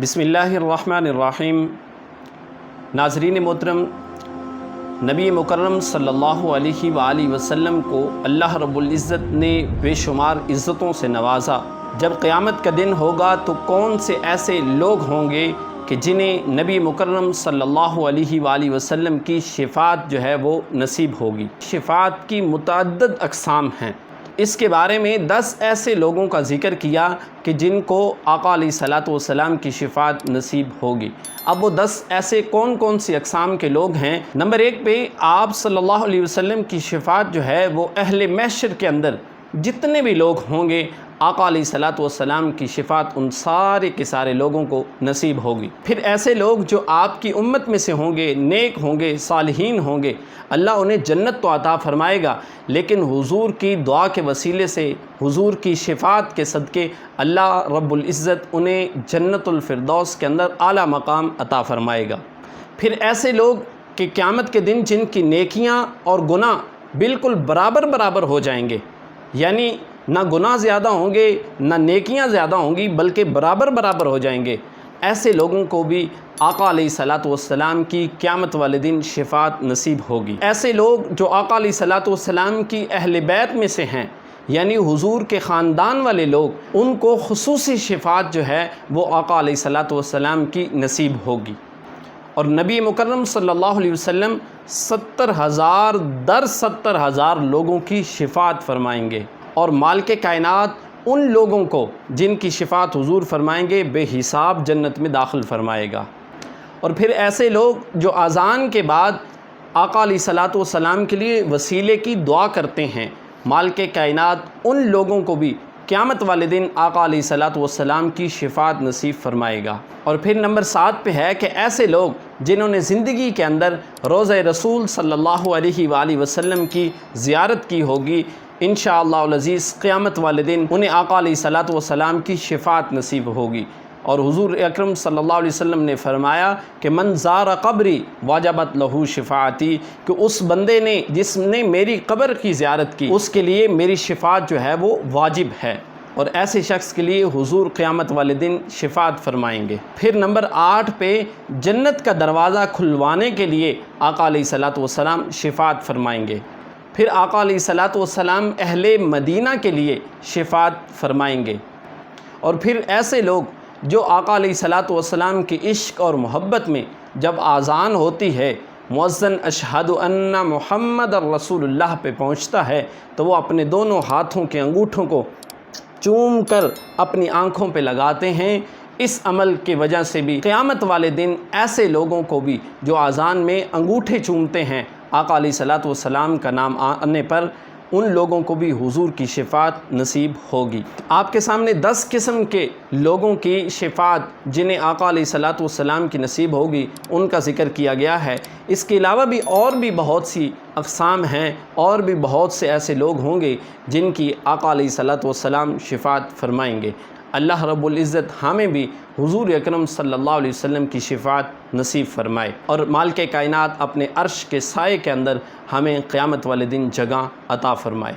بسم اللہ الرحمن الرحیم۔ ناظرین محترم، نبی مکرم صلی اللہ علیہ وآلہ وسلم کو اللہ رب العزت نے بے شمار عزتوں سے نوازا۔ جب قیامت کا دن ہوگا تو کون سے ایسے لوگ ہوں گے کہ جنہیں نبی مکرم صلی اللہ علیہ وآلہ وسلم کی شفاعت جو ہے وہ نصیب ہوگی۔ شفاعت کی متعدد اقسام ہیں۔ اس کے بارے میں 10 ایسے لوگوں کا ذکر کیا کہ جن کو آقا علیہ الصلوۃ والسلام کی شفاعت نصیب ہوگی۔ اب وہ 10 ایسے کون سی اقسام کے لوگ ہیں؟ نمبر 1 پہ آپ صلی اللہ علیہ وسلم کی شفاعت جو ہے وہ اہل محشر کے اندر جتنے بھی لوگ ہوں گے، آقا علیہ الصلوۃ والسلام کی شفاعت ان سارے کے سارے لوگوں کو نصیب ہوگی۔ پھر ایسے لوگ جو آپ کی امت میں سے ہوں گے، نیک ہوں گے، صالحین ہوں گے، اللہ انہیں جنت تو عطا فرمائے گا، لیکن حضور کی دعا کے وسیلے سے، حضور کی شفاعت کے صدقے اللہ رب العزت انہیں جنت الفردوس کے اندر اعلیٰ مقام عطا فرمائے گا۔ پھر ایسے لوگ کہ قیامت کے دن جن کی نیکیاں اور گناہ بالکل برابر ہو جائیں گے، یعنی نہ گناہ زیادہ ہوں گے نہ نیکیاں زیادہ ہوں گی، بلکہ برابر ہو جائیں گے، ایسے لوگوں کو بھی آقا علیہ الصلوۃ والسلام کی قیامت والے دن شفاعت نصیب ہوگی۔ ایسے لوگ جو آقا علیہ الصلوۃ والسلام کی اہل بیت میں سے ہیں، یعنی حضور کے خاندان والے لوگ، ان کو خصوصی شفاعت جو ہے وہ آقا علیہ الصلوۃ والسلام کی نصیب ہوگی۔ اور نبی مکرم صلی اللہ علیہ وسلم 70,000 لوگوں کی شفاعت فرمائیں گے، اور مالک کائنات ان لوگوں کو جن کی شفاعت حضور فرمائیں گے بے حساب جنت میں داخل فرمائے گا۔ اور پھر ایسے لوگ جو اذان کے بعد آقا علیہ الصلوۃ والسلام کے لیے وسیلے کی دعا کرتے ہیں، مالک کائنات ان لوگوں کو بھی قیامت والے دن آقا علیہ الصلوۃ والسلام کی شفاعت نصیب فرمائے گا۔ اور پھر نمبر 7 پہ ہے کہ ایسے لوگ جنہوں نے زندگی کے اندر روضہ رسول صلی اللہ علیہ وآلہ وسلم کی زیارت کی ہوگی، انشاءاللہ العزیز قیامت والے دن انہیں آقا علیہ الصلوۃ والسلام کی شفاعت نصیب ہوگی۔ اور حضور اکرم صلی اللہ علیہ وسلم نے فرمایا کہ من زار قبری وجبت لہو شفاعتی، کہ اس بندے نے جس نے میری قبر کی زیارت کی، اس کے لیے میری شفاعت جو ہے وہ واجب ہے، اور ایسے شخص کے لیے حضور قیامت والے دن شفاعت فرمائیں گے۔ پھر نمبر 8 پہ جنت کا دروازہ کھلوانے کے لیے آقا علیہ الصلوۃ والسلام شفاعت فرمائیں گے۔ پھر آقا علیہ الصلوۃ والسلام اہل مدینہ کے لیے شفاعت فرمائیں گے۔ اور پھر ایسے لوگ جو آقا علیہ الصلوۃ والسلام کی عشق اور محبت میں جب اذان ہوتی ہے، مؤذن اشہد ان محمد رسول اللہ پہ پہنچتا ہے، تو وہ اپنے دونوں ہاتھوں کے انگوٹھوں کو چوم کر اپنی آنکھوں پہ لگاتے ہیں۔ اس عمل کی وجہ سے بھی قیامت والے دن ایسے لوگوں کو بھی جو اذان میں انگوٹھے چومتے ہیں، آقا علیہ الصلوۃ والسلام کا نام آنے پر ان لوگوں کو بھی حضور کی شفاعت نصیب ہوگی۔ آپ کے سامنے 10 قسم کے لوگوں کی شفاعت جنہیں آقا علیہ الصلوۃ والسلام کی نصیب ہوگی، ان کا ذکر کیا گیا ہے۔ اس کے علاوہ بھی اور بھی بہت سی اقسام ہیں، اور بھی بہت سے ایسے لوگ ہوں گے جن کی آقا علیہ الصلوۃ والسلام شفاعت فرمائیں گے۔ اللہ رب العزت ہمیں بھی حضور اکرم صلی اللہ علیہ وسلم کی شفاعت نصیب فرمائے، اور مالک کائنات اپنے عرش کے سائے کے اندر ہمیں قیامت والے دن جگہ عطا فرمائے۔